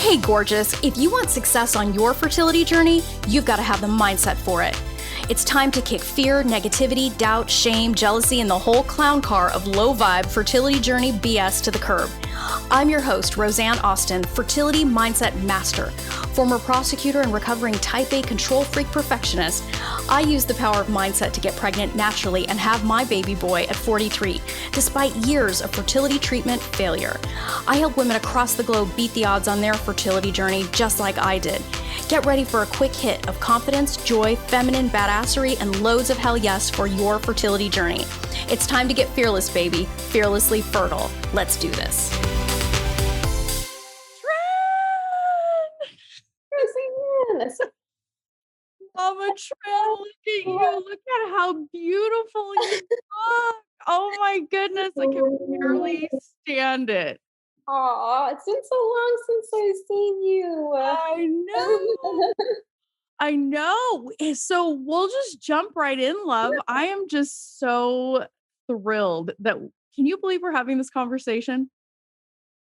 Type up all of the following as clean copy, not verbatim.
Hey, gorgeous. If you want success on your fertility journey, you've got to have the mindset for it. It's time to kick fear, negativity, doubt, shame, jealousy, and the whole clown car of low-vibe fertility journey BS to the curb. I'm your host, Roseanne Austin, fertility mindset master, former prosecutor and recovering type A control freak perfectionist. I use the power of mindset to get pregnant naturally and have my baby boy at 43, despite years of fertility treatment failure. I help women across the globe beat the odds on their fertility journey just like I did. Get ready for a quick hit of confidence, joy, feminine badassery, and loads of hell yes for your fertility journey. It's time to get fearless, baby. Fearlessly fertile. Let's do this. Mama Tran, look at you. Look at how beautiful you look. Oh my goodness. I can barely stand it. Aw, it's been so long since I've seen you. I know. I know. So we'll just jump right in, love. I am just so thrilled that, can you believe we're having this conversation?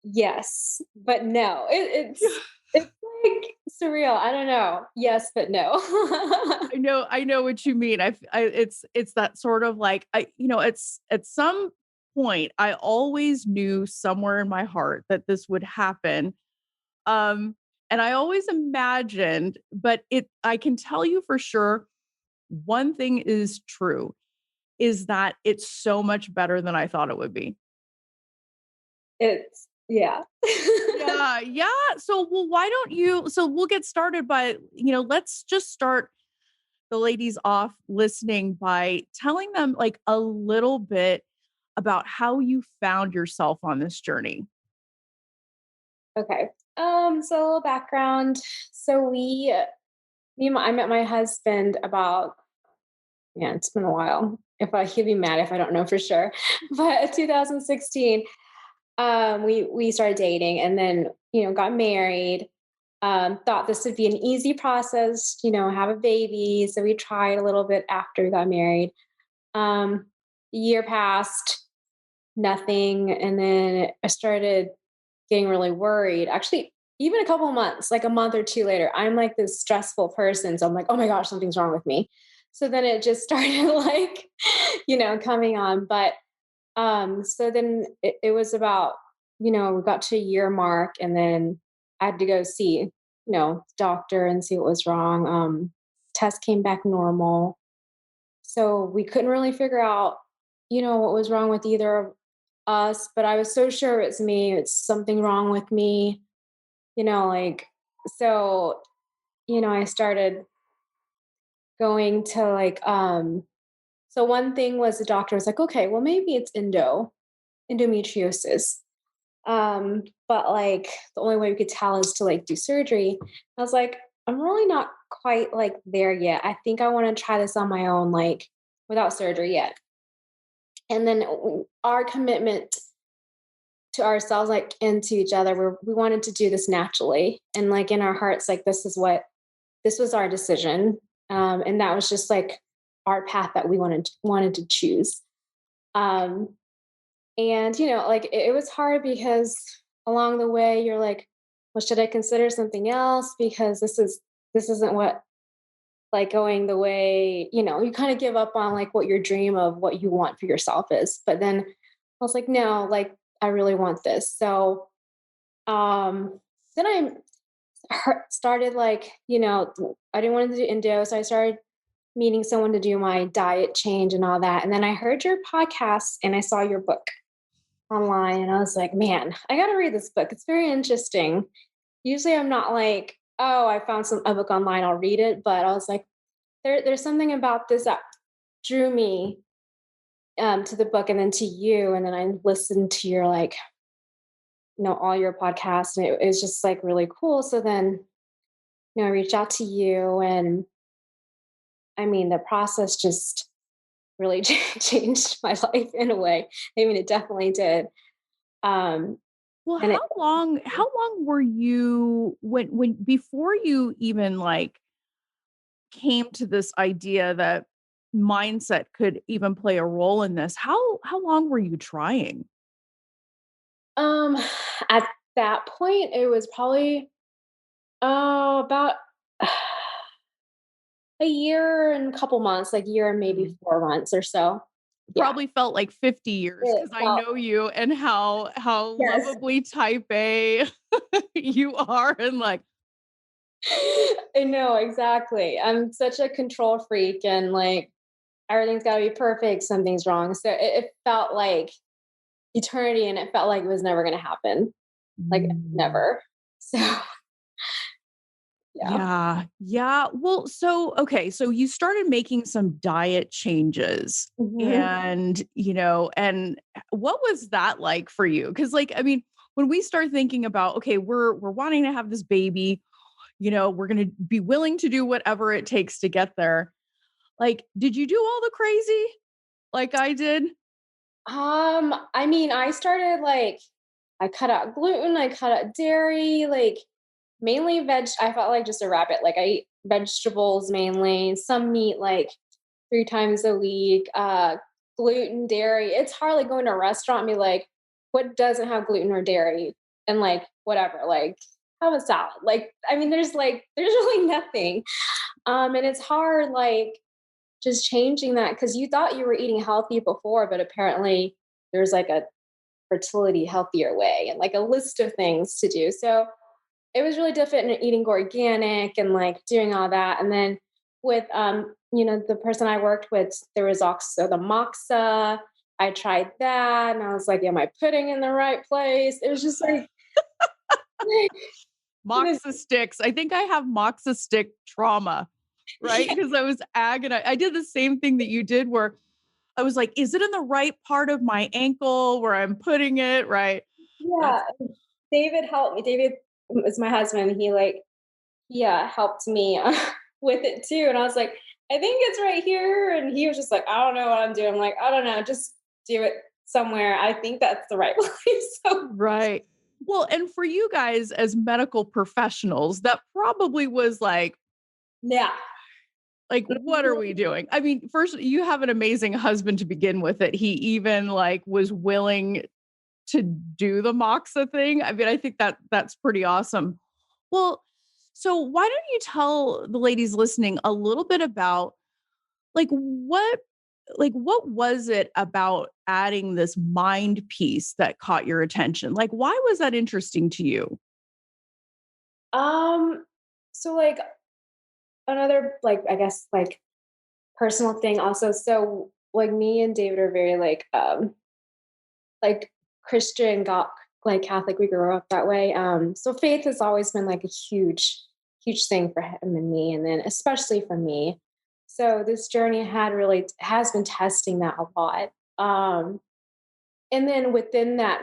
Yes, but no. It's like surreal. I don't know. Yes, but no. I know what you mean. It's that sort of like, it's at some point I always knew somewhere in my heart that this would happen. And I always imagined, but I can tell you for sure, one thing is true, is that it's so much better than I thought it would be. Yeah. Yeah. So, well, we'll get started by, let's just start the ladies off listening by telling them like a little bit about how you found yourself on this journey. Okay. So a little background. So I met my husband about, yeah, it's been a while. He'd be mad if I don't know for sure, but 2016, we started dating and then, got married. Thought this would be an easy process, have a baby. So we tried a little bit after we got married. A year passed, nothing. And then I started getting really worried. Actually, even a couple of months, like a month or two later, I'm like this stressful person. So I'm like, oh my gosh, something's wrong with me. So then it just started like, coming on. But so then it was about, we got to a year mark and then I had to go see, doctor and see what was wrong. Test came back normal. So we couldn't really figure out, what was wrong with either of us, but I was so sure it's me. It's something wrong with me, like, so, I started going to like, so one thing was the doctor was like, okay, well, maybe it's endometriosis. But like the only way we could tell is to like do surgery. I was like, I'm really not quite like there yet. I think I want to try this on my own, like without surgery yet. And then our commitment to ourselves, like, and to each other, we wanted to do this naturally. And like in our hearts, like this was our decision. And that was just like our path that we wanted to choose. Um, and like it was hard because along the way you're like, well, should I consider something else? Because this isn't what like going the way, you kind of give up on like what your dream of what you want for yourself is. But then I was like, no, like I really want this. So then I started like, I didn't want to do endo. So I started meeting someone to do my diet change and all that. And then I heard your podcast and I saw your book online and I was like, man, I got to read this book. It's very interesting. Usually I'm not like, oh, I found a book online, I'll read it. But I was like, there's something about this that drew me to the book and then to you. And then I listened to your like, all your podcasts and it was just like really cool. So then, I reached out to you and I mean, the process just really changed my life in a way. I mean, it definitely did. Um, Well, and it, how long were you when before you even like came to this idea that mindset could even play a role in this? How long were you trying? um, at that point, it was probably Oh, about a year and a couple months, like year and maybe Mm. 4 months or so. Yeah, Probably felt like 50 years it because I felt know you and how yes. lovably type A you are and like, I know, exactly. I'm such a control freak and like everything's gotta be perfect, something's wrong. So it felt like eternity and it felt like it was never gonna happen. Like mm. never. So yeah. Yeah. Yeah. Well, so, okay. So you started making some diet changes Mhm. and what was that like for you? Cause like, I mean, when we start thinking about, okay, we're wanting to have this baby, we're going to be willing to do whatever it takes to get there. Like, did you do all the crazy like I did? I mean, I started like I cut out gluten, I cut out dairy, like mainly veg. I felt like just a rabbit. Like I eat vegetables mainly, some meat like 3 times a week, gluten, dairy. It's hard like going to a restaurant and be like, what doesn't have gluten or dairy? And like whatever, like have a salad. Like, I mean, there's really nothing. And it's hard like just changing that because you thought you were eating healthy before, but apparently there's like a fertility healthier way and like a list of things to do. So it was really different in eating organic and like doing all that. And then with the person I worked with, there was also the moxa. I tried that and I was like, am I putting in the right place? It was just like you Moxa sticks. I think I have moxa stick trauma, right? yeah, Because I was agonized. I did the same thing that you did where I was like, is it in the right part of my ankle where I'm putting it? Right. yeah. That's David helped me. David is my husband. He helped me with it too. And I was like, I think it's right here. And he was just like, I don't know what I'm doing. I'm like, I don't know, just do it somewhere. I think that's the right place. So right. Well, and for you guys as medical professionals, that probably was yeah. what are we doing? I mean, first, you have an amazing husband to begin with that he even was willing to do the moxa thing. I mean, I think that's pretty awesome. Well, so why don't you tell the ladies listening a little bit about like what what was it about adding this mind piece that caught your attention? Like why was that interesting to you? Um, so like another like I guess like personal thing also. So like me and David are very like Christian got like Catholic, we grew up that way. So faith has always been like a huge thing for him and me, and then especially for me. So this journey has been testing that a lot. And then within that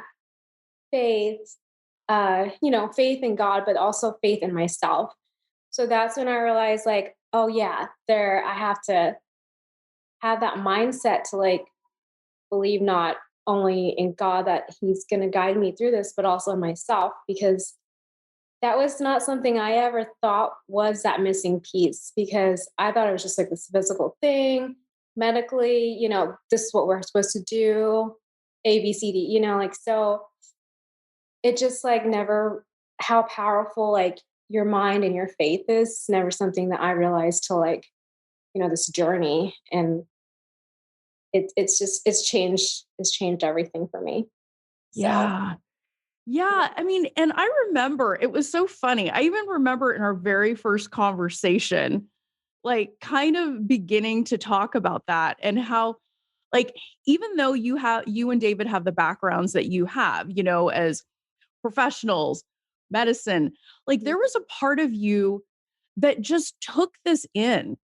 faith, faith in God, but also faith in myself. So that's when I realized like, oh yeah, there I have to have that mindset to like believe not only in God that He's going to guide me through this, but also in myself, because that was not something I ever thought was that missing piece. Because I thought it was just like this physical thing, medically, this is what we're supposed to do, A, B, C, D, like so. It just like never how powerful like your mind and your faith is. Never something that I realized till like this journey, and it's changed everything for me. So Yeah. Yeah, I mean, and I remember it was so funny. I even remember in our very first conversation, kind of beginning to talk about that and how, like, even though you and David have the backgrounds that you have, as professionals, medicine, like, there was a part of you that just took this in,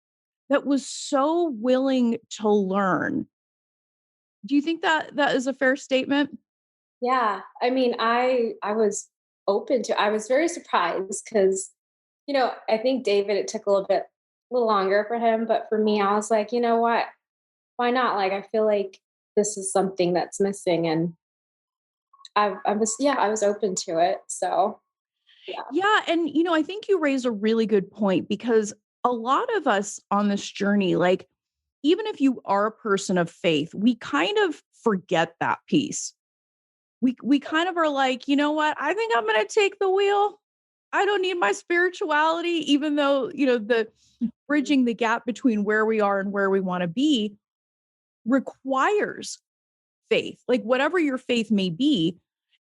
that was so willing to learn. Do you think that that is a fair statement? yeah, I mean, I was open to. I was very surprised because I think David it took a little longer for him, but for me, I was like, you know what? Why not? Like, I feel like this is something that's missing, and I was open to it. So yeah, Yeah. And, I think you raise a really good point because a lot of us on this journey, even if you are a person of faith, we kind of forget that piece. We kind of are like, you know what? I think I'm going to take the wheel. I don't need my spirituality, even though, the bridging the gap between where we are and where we want to be requires faith. Like whatever your faith may be,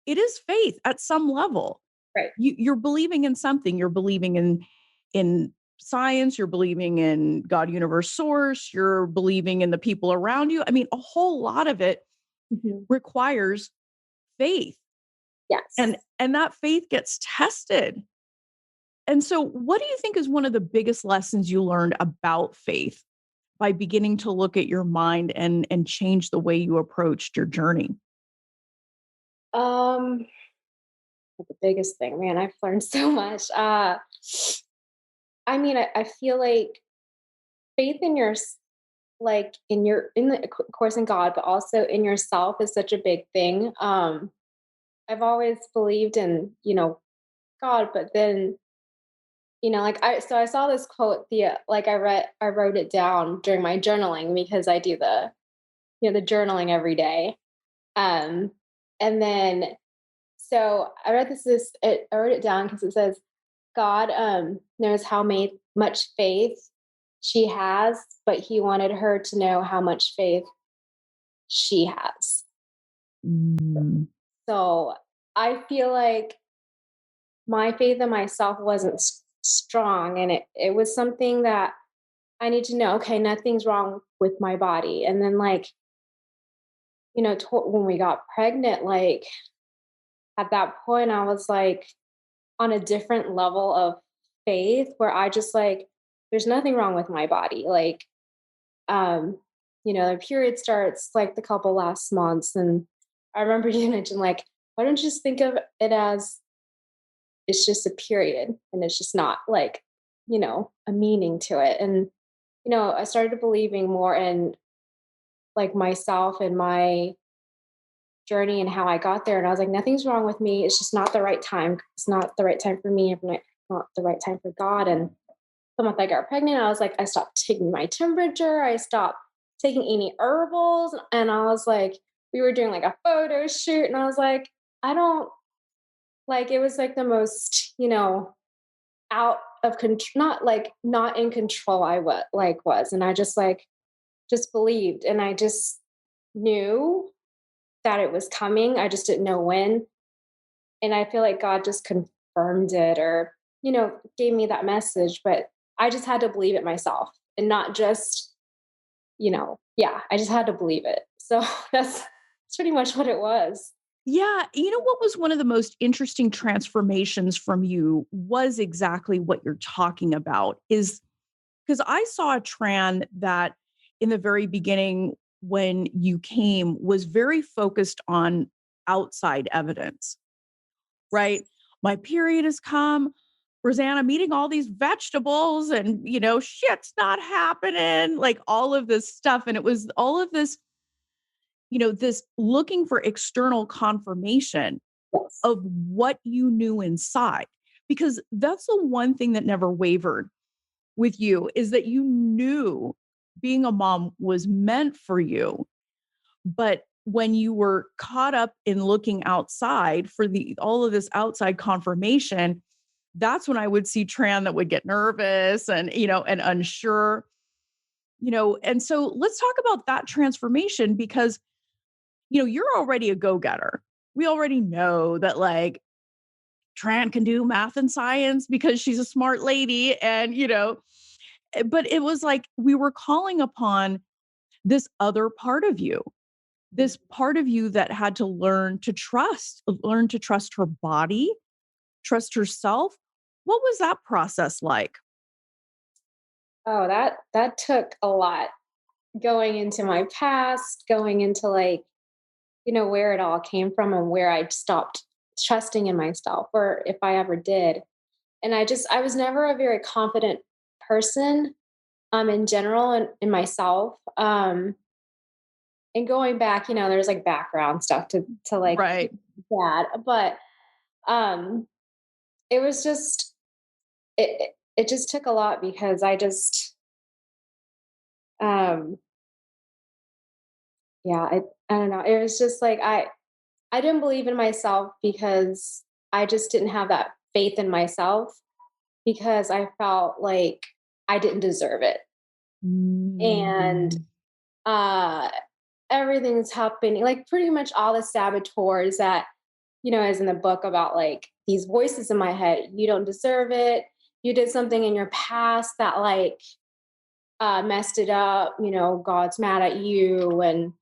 it is faith at some level. Right. You're believing in something. You're believing in science. You're believing in God, universe, source. You're believing in the people around you. I mean, a whole lot of it requires faith. Yes. And that faith gets tested. And so what do you think is one of the biggest lessons you learned about faith by beginning to look at your mind and change the way you approached your journey? The biggest thing, man, I've learned so much. I mean, I feel like faith in of course in God, but also in yourself is such a big thing. I've always believed in, God, but then, I saw this quote, I wrote it down during my journaling because I do the journaling every day. Um, and then, so I read I wrote it down because it says, God knows how much faith she has, but he wanted her to know how much faith she has. Mm. So I feel like my faith in myself wasn't strong, and it was something that I need to know. Okay, nothing's wrong with my body, and then when we got pregnant, at that point, I was on a different level of faith where I just there's nothing wrong with my body. Um, the period starts the couple last months. And I remember you mentioned why don't you just think of it as it's just a period and it's just not a meaning to it. And, I started believing more in myself and my journey and how I got there. And I was like, nothing's wrong with me. It's just not the right time. It's not the right time for me. It's not the right time for God. And the month I got pregnant, I was I stopped taking my temperature. I stopped taking any herbals. And I was we were doing a photo shoot. And I was I don't it was the most, out of control, not in control I was. And I just believed. And I just knew that it was coming. I just didn't know when. And I feel like God just confirmed it or, gave me that message. But I just had to believe it myself and not just, I just had to believe it. So that's pretty much what it was. Yeah. You know what was one of the most interesting transformations from you was exactly what you're talking about is because I saw a Tran that in the very beginning when you came was very focused on outside evidence, right? My period has come. Rosanna, I'm eating all these vegetables and, shit's not happening, all of this stuff. And it was all of this, this looking for external confirmation Yes. of what you knew inside. Because that's the one thing that never wavered with you is that you knew being a mom was meant for you. But when you were caught up in looking outside for all of this outside confirmation, that's when I would see Tran that would get nervous and unsure, and so let's talk about that transformation because, you're already a go-getter. We already know that Tran can do math and science because she's a smart lady and, but it was we were calling upon this other part of you, this part of you that had to learn to trust her body, trust herself. What was that process like? Oh, that took a lot going into my past, going into where it all came from and where I stopped trusting in myself or if I ever did. And I was never a very confident person in general and in myself. And going back, there's background stuff to Right. that. But it was just it just took a lot because um I don't know. It was just I didn't believe in myself because I just didn't have that faith in myself because I felt like I didn't deserve it. And Mm. uh everything's happening, like pretty much all the saboteurs that, is in the book about like these voices in my head. You don't deserve it. You did something in your past that like messed it up. God's mad at you. And,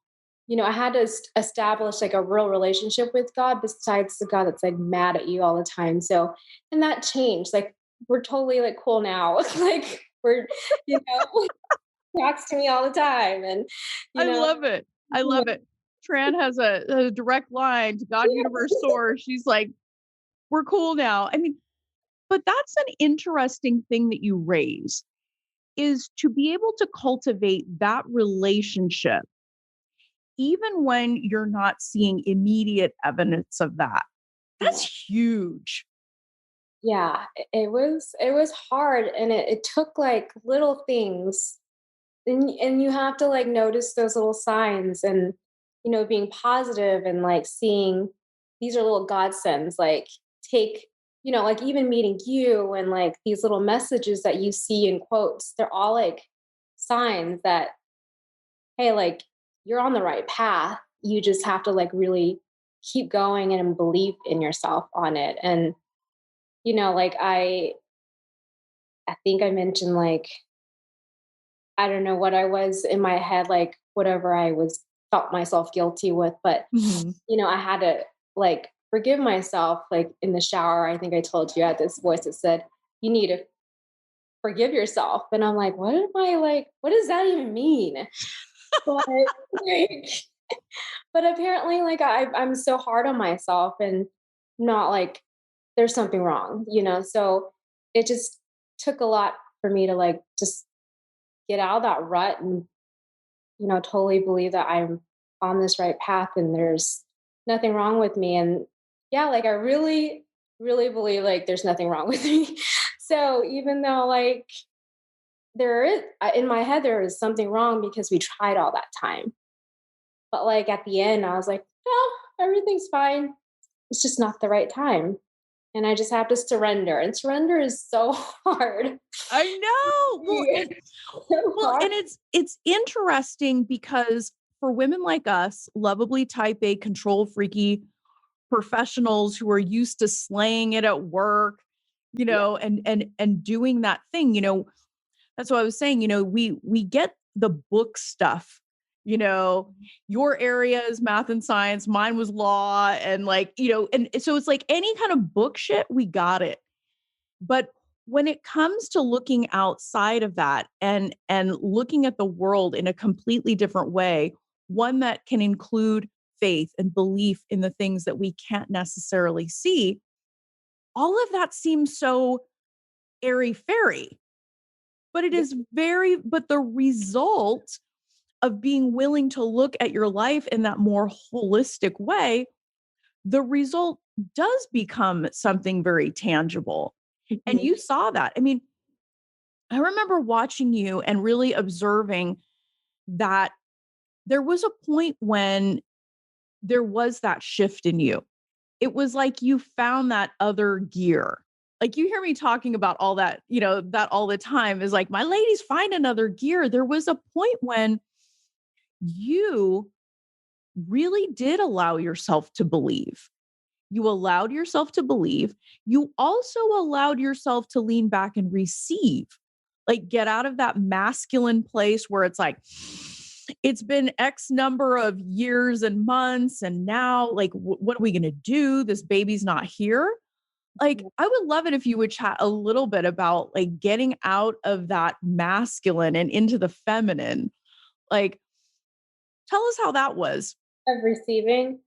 I had to establish like a real relationship with God besides the God that's like mad at you all the time. So, and that changed. Like, we're totally like cool now. Like, we're, you know, talks to me all the time. And, you I know, love it. I love it. Tran has a direct line to God, universe, source. She's like, we're cool now. I mean, but that's an interesting thing that you raise is to be able to cultivate that relationship, even when you're not seeing immediate evidence of that. yeah. That's huge. Yeah, it was hard, and it took like little things, and you have to like notice those little signs, and being positive and like seeing these are little godsends. Like, take, like even meeting you and like these little messages that you see in quotes, they're all like signs that, hey, like, you're on the right path. You just have to like really keep going and believe in yourself on it. And like I think I mentioned like I don't know what I was in my head, like whatever I was felt myself guilty with, but Mhm. I had to like forgive myself. Like in the shower, I think I told you, I had this voice that said, "You need to forgive yourself," and I'm like, "What am I like? What does that even mean?" But like, but apparently, like I'm so hard on myself and not like there's something wrong, So it just took a lot for me to like just get out of that rut and totally believe that I'm on this right path and there's nothing wrong with me. And yeah, like I really really believe like there's nothing wrong with me. So even though like there is in my head there is something wrong because we tried all that time, but like at the end I was like, no, everything's fine. It's just not the right time. And I just have to surrender. And surrender is so hard. I know. So Well, hard. and it's interesting because for women like us, lovably type A control freaky professionals who are used to slaying it at work, Yeah. and doing that thing, that's what I was saying, we get the book stuff, you know, your area is math and science, mine was law and like, and so it's like any kind of book shit, we got it. But when it comes to looking outside of that and looking at the world in a completely different way, one that can include faith and belief in the things that we can't necessarily see, all of that seems so airy fairy. But it Yeah. is but the result of being willing to look at your life in that more holistic way, the result does become something very tangible. And Mhm. you saw that. I mean, I remember watching you and really observing that there was a point when there was that shift in you. It was like you found that other gear. Like you hear me talking about all that, that all the time is like, my ladies find another gear. There was a point when you really did allow yourself to believe. You allowed yourself to believe. You also allowed yourself to lean back and receive, like get out of that masculine place where it's like, it's been X number of years and months. And now, like, what are we going to do? This baby's not here. Like, I would love it if you would chat a little bit about like getting out of that masculine and into the feminine. Like, tell us how that was. Of receiving.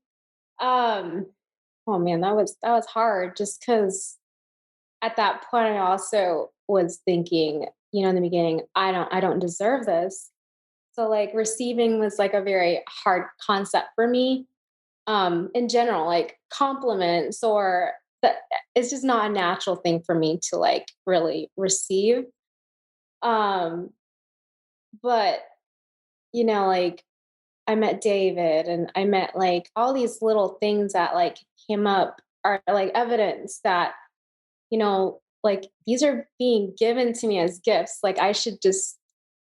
Um, oh man, that was hard just because at that point I also was thinking, in the beginning, I don't deserve this. So like receiving was like a very hard concept for me. In general, like compliments or that it's just not a natural thing for me to like really receive. Um, but like I met David and I met like all these little things that like came up are like evidence that like these are being given to me as gifts. Like I should just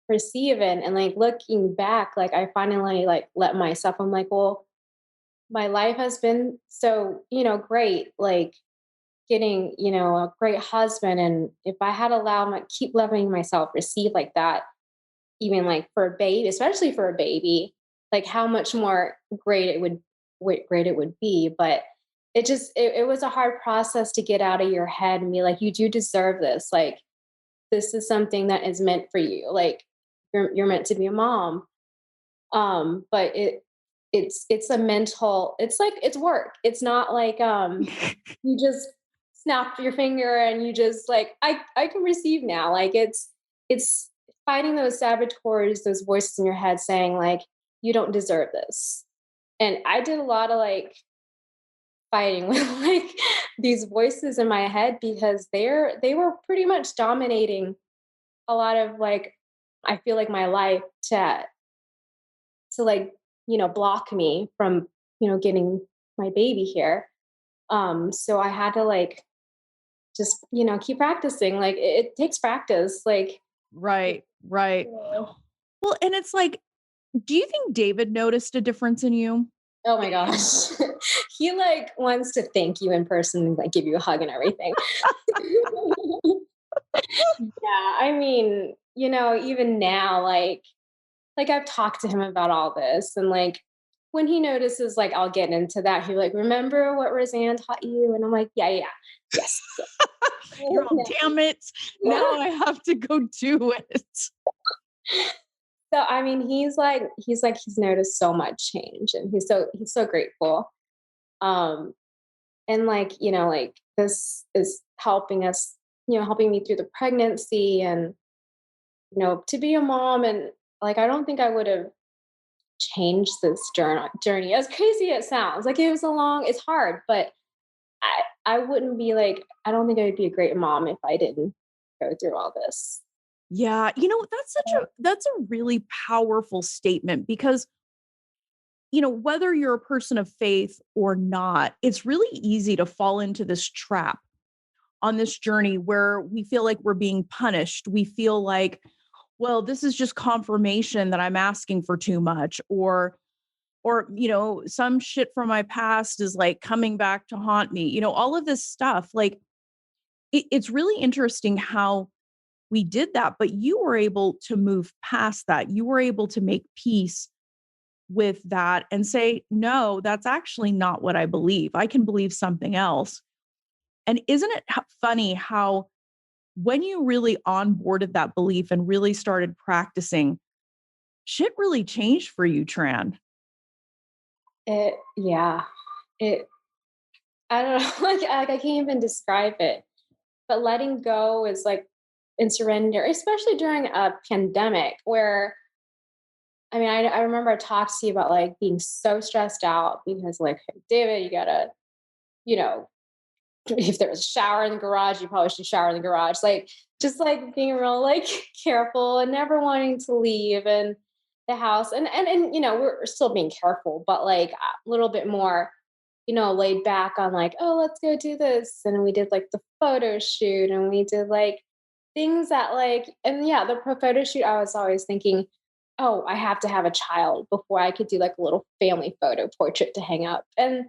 receive it. And like looking back, like I finally like let myself, I'm like, well, my life has been so, great. Like getting, a great husband. And if I had allowed my keep loving myself, receive like that, even like for a baby, especially for a baby, like how much more great it would be. But it was a hard process to get out of your head and be like, you do deserve this. Like this is something that is meant for you. Like you're meant to be a mom. But it's a mental, it's like it's work. It's not like you just snap your finger and you just like I can receive now. Like it's fighting those saboteurs, those voices in your head saying like you don't deserve this. And I did a lot of like fighting with like these voices in my head because they were pretty much dominating a lot of like I feel like my life to like block me from getting my baby here. So I had to like just keep practicing. Like it takes practice. Like Right. Well, and it's like, do you think David noticed a difference in you? oh my gosh. He like wants to thank you in person and like give you a hug and everything. Yeah, I mean, even now, like I've talked to him about all this, and like when he notices, like I'll get into that. He'll like, remember what Roseanne taught you? And I'm like, yeah, yes. You're all, damn it. Now I have to go do it. So I mean, he's noticed so much change, and he's so grateful. Um, and like like this is helping us, helping me through the pregnancy, and to be a mom, and like I don't think I would have changed this journey as crazy as it sounds. Like it's hard, but I wouldn't be like, I don't think I would be a great mom if I didn't go through all this. Yeah, that's a really powerful statement because whether you're a person of faith or not, it's really easy to fall into this trap on this journey where we feel like we're being punished. We feel like, well, this is just confirmation that I'm asking for too much, or some shit from my past is like coming back to haunt me. All of this stuff. Like it's really interesting how we did that, but you were able to move past that. You were able to make peace with that and say, no, that's actually not what I believe. I can believe something else. And isn't it funny how when you really onboarded that belief and really started practicing, shit really changed for you, Tran? Yeah, it, I don't know, like I can't even describe it, but letting go is like, and surrender, especially during a pandemic where, I mean, I remember I talked to you about like being so stressed out because like, "Hey, David, you gotta, you know, if there was a shower in the garage, you probably should shower in the garage." Like just like being real like careful and never wanting to leave and the house and we're still being careful, but like a little bit more, laid back on like, oh, let's go do this. And we did like the photo shoot and we did like things that like, and yeah, the photo shoot, I was always thinking, oh, I have to have a child before I could do like a little family photo portrait to hang up. And,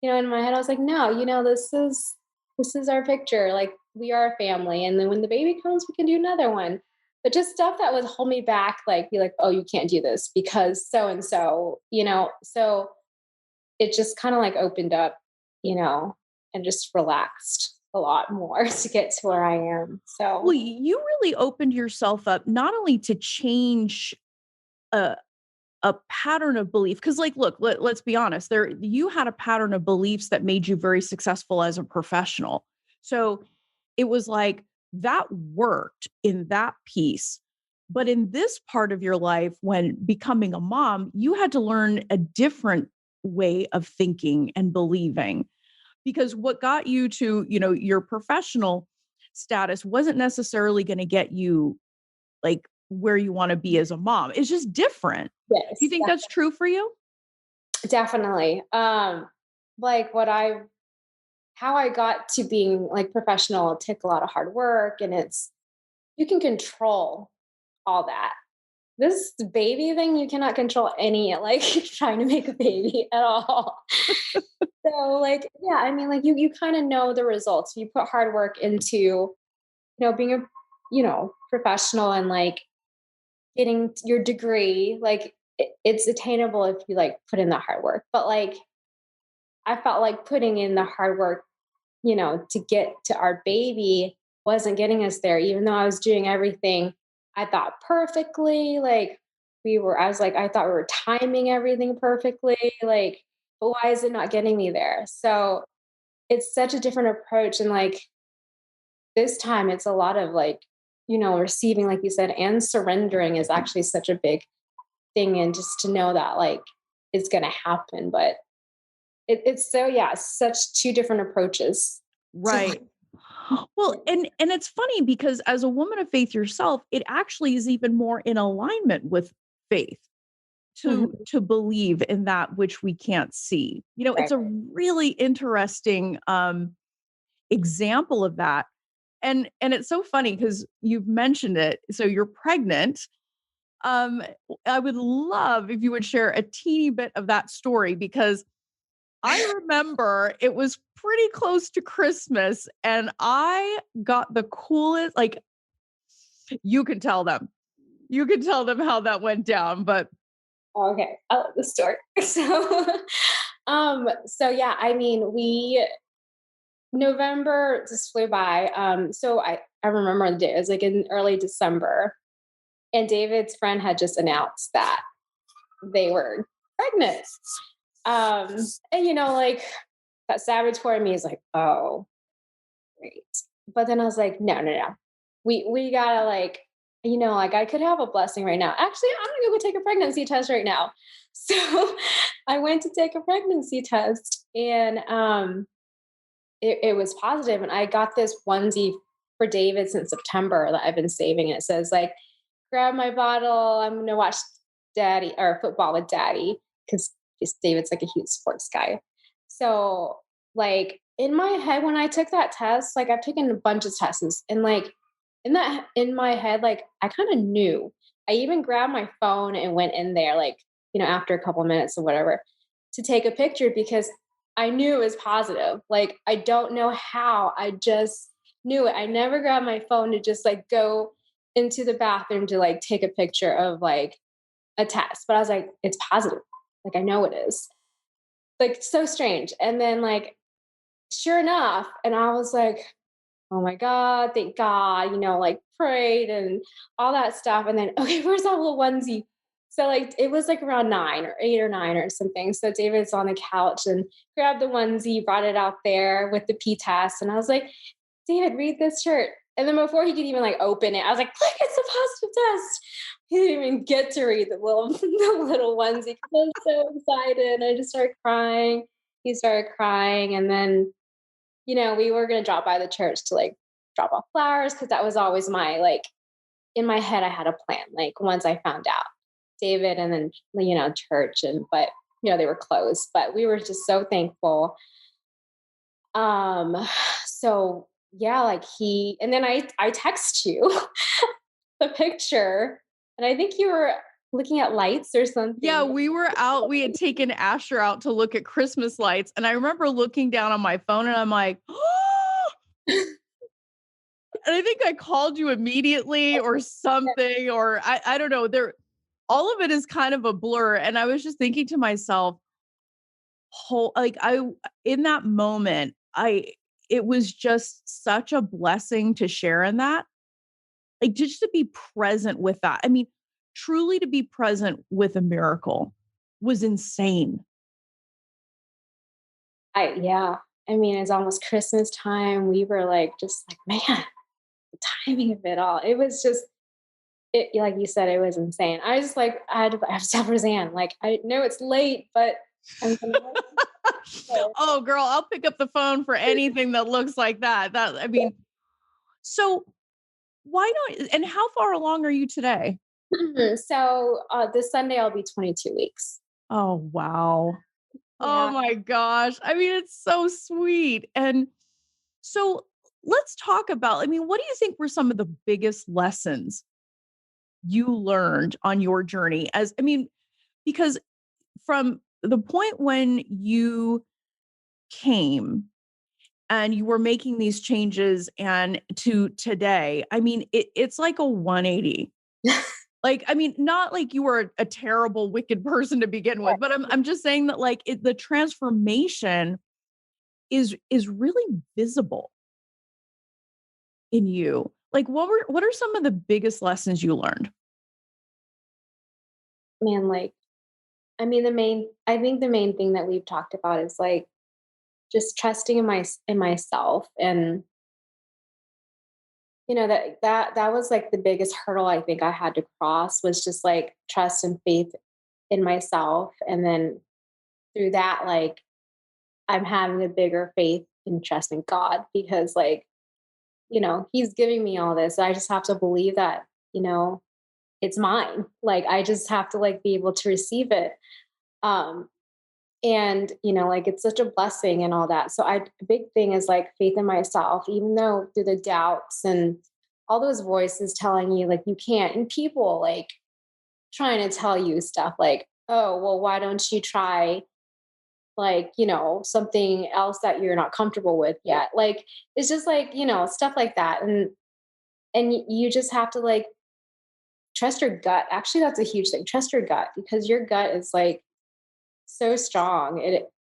in my head, I was like, no, this is our picture. Like we are a family. And then when the baby comes, we can do another one. But just stuff that would hold me back, like be like, oh, you can't do this because so and so, so it just kind of like opened up, and just relaxed a lot more to get to where I am. Well, So you really opened yourself up not only to change a pattern of belief, because like, look, let's be honest, you had a pattern of beliefs that made you very successful as a professional. So it was like that worked in that piece. But in this part of your life, when becoming a mom, you had to learn a different way of thinking and believing because what got you to, your professional status wasn't necessarily going to get you like where you want to be as a mom. It's just different. yes, Do you think that's true for you? definitely. Like what I've how I got to being like professional. It took a lot of hard work, and you can control all that. This baby thing, you cannot control any, like trying to make a baby at all. So like, yeah, I mean, like you kind of know the results. You put hard work into, being a, professional and like getting your degree, like it's attainable if you like put in the hard work. But like, I felt like putting in the hard work, to get to our baby wasn't getting us there, even though I was doing everything I thought perfectly. Like I was like, I thought we were timing everything perfectly. Like, but why is it not getting me there? So it's such a different approach. And like this time, it's a lot of like, receiving, like you said, and surrendering is actually such a big thing. And just to know that like it's going to happen. But it's so, yeah, such two different approaches. Right. Well, and it's funny because as a woman of faith yourself, it actually is even more in alignment with faith to believe in that which we can't see. It's Right. a really interesting example of that. And it's so funny because you've mentioned it. So you're pregnant. Um, I would love if you would share a teeny bit of that story because I remember it was pretty close to Christmas and I got the coolest, like you can tell them. You can tell them how that went down, but Okay. I love the story. So yeah, I mean, November just flew by. So I remember the day, it was like in early December, and David's friend had just announced that they were pregnant. Um, and like that saboteur in me is like, oh, great. But then I was like, no, no, no. We gotta like, like I could have a blessing right now. Actually, I'm gonna go take a pregnancy test right now. So I went to take a pregnancy test, and it was positive. And I got this onesie for David since September that I've been saving. And it says like, grab my bottle. I'm gonna watch daddy or football with daddy because David's like a huge sports guy. So like in my head, when I took that test, like I've taken a bunch of tests, and like in my head, like I kind of knew. I even grabbed my phone and went in there, like, after a couple of minutes or whatever, to take a picture because I knew it was positive. Like I don't know how. I just knew it. I never grabbed my phone to just like go into the bathroom to like take a picture of like a test. But I was like, it's positive. Like I know it is. Like so strange. And then like sure enough, and I was like, oh my God, thank God, like prayed and all that stuff. And then, okay, where's that little onesie? So like it was like around 9 or 8 or 9 or something. So David's on the couch and grabbed the onesie, brought it out there with the P test. And I was like, David, read this shirt. And then before he could even like open it, I was like, look, it's a positive test. He didn't even get to read the little the little onesie because I was so excited. I just started crying. He started crying. And then, we were gonna drop by the church to like drop off flowers because that was always my like in my head, I had a plan. Like once I found out David and then church but they were closed. But we were just so thankful. So yeah, like and then I text you the picture, and I think you were looking at lights or something. yeah, we were out. We had taken Asher out to look at Christmas lights. And I remember looking down on my phone and I'm like, oh, and I think I called you immediately or something, or I don't know. All of it is kind of a blur. And I was just thinking to myself, in that moment, it was just such a blessing to share in that, like just to be present with that. I mean, truly to be present with a miracle was insane. Yeah. I mean, it's almost Christmas time. We were like, just like, man, the timing of it all. It was just, like you said, it was insane. I was like, I have to tell Roseanne, like, I know it's late, but I'm gonna Oh, girl, I'll pick up the phone for anything that looks like that. I mean, so why not? And how far along are you today? So this Sunday I'll be 22 weeks. Oh, wow. Oh Yeah. my gosh. I mean, it's so sweet. And so let's talk about, I mean, what do you think were some of the biggest lessons you learned on your journey? As, I mean, because from the point when you came and you were making these changes and to today, I mean, it's like a 180. Like, I mean, not like you were a terrible, wicked person to begin with, but I'm just saying that like the transformation is really visible in you. Like, what are some of the biggest lessons you learned? Man, like, I think the main thing that we've talked about is like just trusting in myself. And that was like the biggest hurdle I think I had to cross, was just like trust and faith in myself. And then through that, like, I'm having a bigger faith and trust in God, because like, he's giving me all this. I just have to believe that, it's mine. Like, I just have to like be able to receive it. Um, and like, it's such a blessing and all that. So the big thing is like faith in myself, even though through the doubts and all those voices telling you like you can't, and people like trying to tell you stuff like, oh well, why don't you try like something else that you're not comfortable with yet. Like, it's just like stuff like that. And you just have to like trust your gut. Actually, that's a huge thing. Trust your gut, because your gut is like so strong.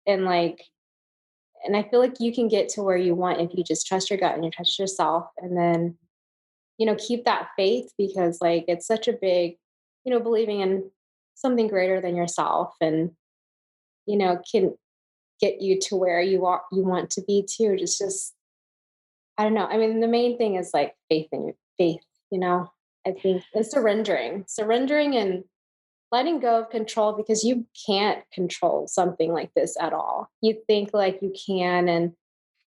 And I feel like you can get to where you want if you just trust your gut and you trust yourself. And then keep that faith, because like it's such a big believing in something greater than yourself, and can get you to where you want to be too. Just I don't know. I mean, the main thing is like faith in your faith, I think, and surrendering and letting go of control, because you can't control something like this at all. You think like you can, and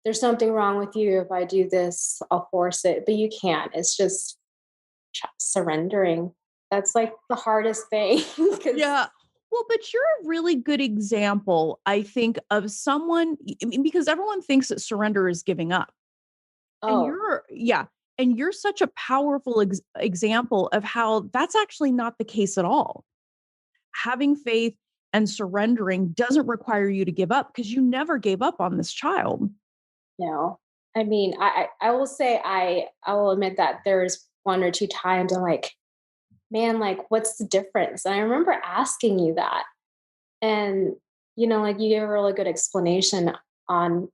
there's something wrong with you. If I do this, I'll force it, but you can't. It's just surrendering. That's like the hardest thing. Because Yeah. Well, but you're a really good example, I think, of someone, I mean, because everyone thinks that surrender is giving up. And oh yeah. And you're such a powerful example of how that's actually not the case at all. Having faith and surrendering doesn't require you to give up, because you never gave up on this child. no, I mean, I will say I will admit that there's one or two times I'm like, man, like, what's the difference? And I remember asking you that. And, like, you gave a really good explanation on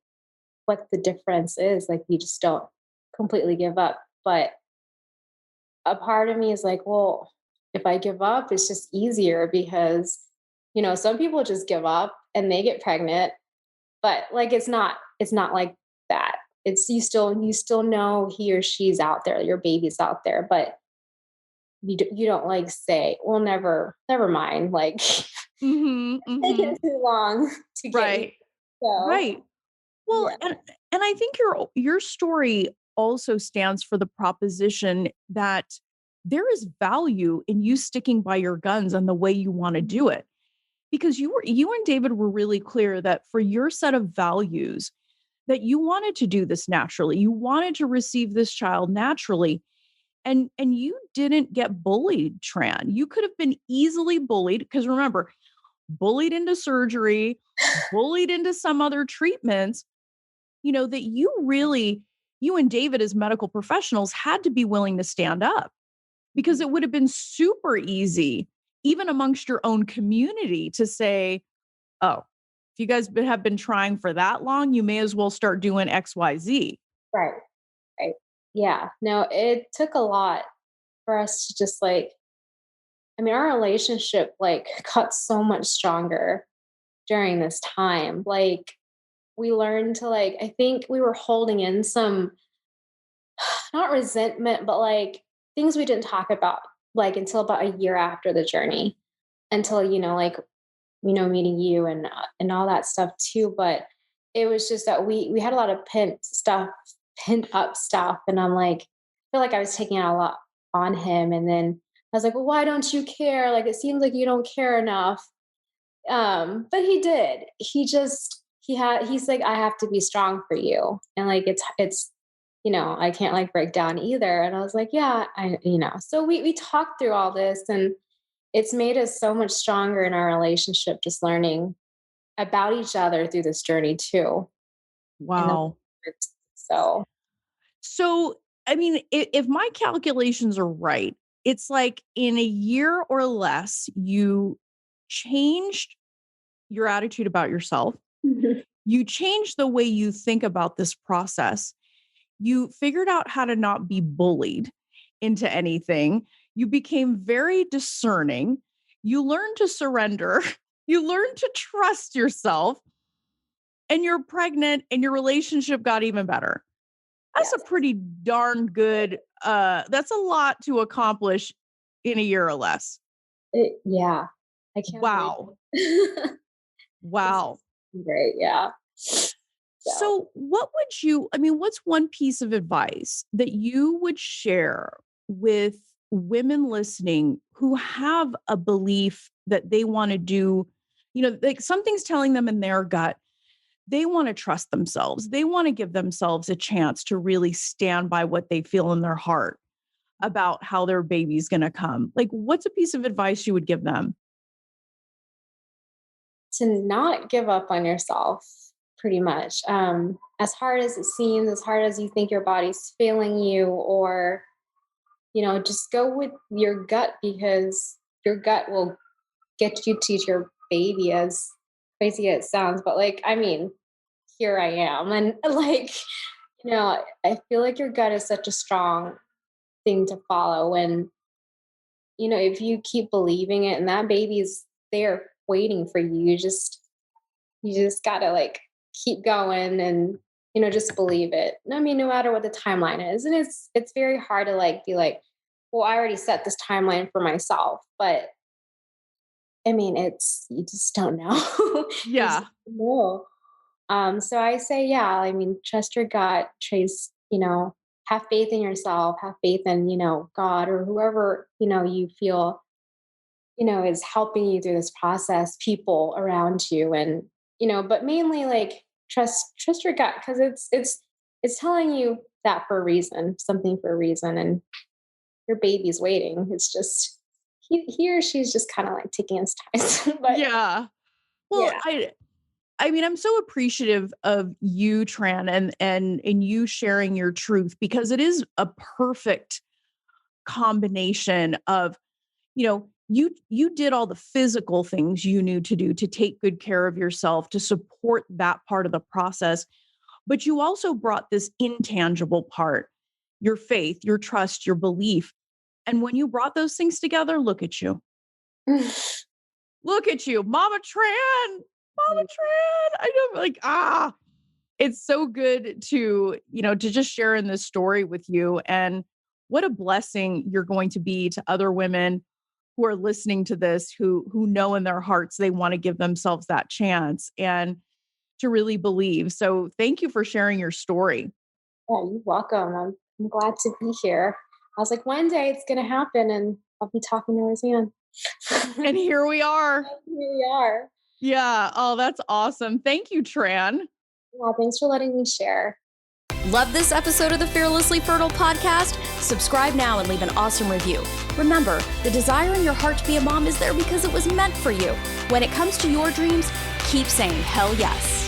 what the difference is. Like, you just don't completely give up. But a part of me is like, well, if I give up, it's just easier, because, some people just give up and they get pregnant. But like, it's not like that. It's you still know he or she's out there, your baby's out there, but you don't like say, well, never mind. Like, Mhm. taking Mhm. too long to get you. Right. So Right. Well, yeah. and I think your story also stands for the proposition that there is value in you sticking by your guns and the way you want to do it. Because you and David were really clear that for your set of values, that you wanted to do this naturally. You wanted to receive this child naturally. And you didn't get bullied, Tran. You could have been easily bullied, because remember, bullied into surgery, bullied into some other treatments, that you and David as medical professionals had to be willing to stand up, because it would have been super easy, even amongst your own community, to say, oh, if you guys have been trying for that long, you may as well start doing XYZ. Right. Right. Yeah. No, it took a lot for us to just like, I mean, our relationship like got so much stronger during this time. Like, we learned to like, I think we were holding in some, not resentment, but like things we didn't talk about like until about a year after the journey, until, like, meeting you and all that stuff too. But it was just that we had a lot of pinned up stuff. And I'm like, I feel like I was taking out a lot on him. And then I was like, well, why don't you care? Like, it seems like you don't care enough. But he did. He's like, I have to be strong for you. And like, it's, I can't like break down either. And I was like, yeah, so we talked through all this, and it's made us so much stronger in our relationship, just learning about each other through this journey too. Wow. So, I mean, if my calculations are right, it's like in a year or less, you changed your attitude about yourself. You changed the way you think about this process. You figured out how to not be bullied into anything. You became very discerning. You learned to surrender. You learned to trust yourself. And you're pregnant and your relationship got even better. That's a pretty darn good, that's a lot to accomplish in a year or less. Yeah. I can't. Wow. Wow. Great. Yeah. So what's one piece of advice that you would share with women listening who have a belief that they want to do, like something's telling them in their gut, they want to trust themselves. They want to give themselves a chance to really stand by what they feel in their heart about how their baby's going to come. Like, what's a piece of advice you would give them? To not give up on yourself, pretty much. As hard as it seems, as hard as you think your body's failing you, or, just go with your gut, because your gut will get you to your baby, as crazy as it sounds. But like, I mean, here I am. And like, I feel like your gut is such a strong thing to follow. And, if you keep believing it, and that baby's there waiting for you, you just gotta like keep going and, just believe it. I mean, no matter what the timeline is. And it's very hard to like be like, well, I already set this timeline for myself, but I mean, you just don't know. Yeah. No. So I say, yeah, I mean, trust your gut, have faith in yourself, have faith in, God, or whoever, you feel, is helping you through this process, people around you. And, but mainly like trust your gut, because it's telling you that for a reason, something for a reason. And your baby's waiting. It's just, he or she's just kind of like taking its time. But yeah. Well, yeah. I mean, I'm so appreciative of you, Tran, and you sharing your truth, because it is a perfect combination of, you did all the physical things you knew to do to take good care of yourself, to support that part of the process. But you also brought this intangible part, your faith, your trust, your belief. And when you brought those things together, look at you. Look at you, Mama Tran. I know, like, it's so good to, to just share in this story with you. And what a blessing you're going to be to other women who are listening to this, who know in their hearts they want to give themselves that chance and to really believe. So thank you for sharing your story. Yeah, you're welcome. I'm glad to be here. I was like, one day it's going to happen and I'll be talking to Roseanne. And here we are. Here we are. Yeah. Oh, that's awesome. Thank you, Tran. Well, thanks for letting me share. Love this episode of the Fearlessly Fertile podcast? Subscribe now and leave an awesome review. Remember, the desire in your heart to be a mom is there because it was meant for you. When it comes to your dreams, keep saying hell yes.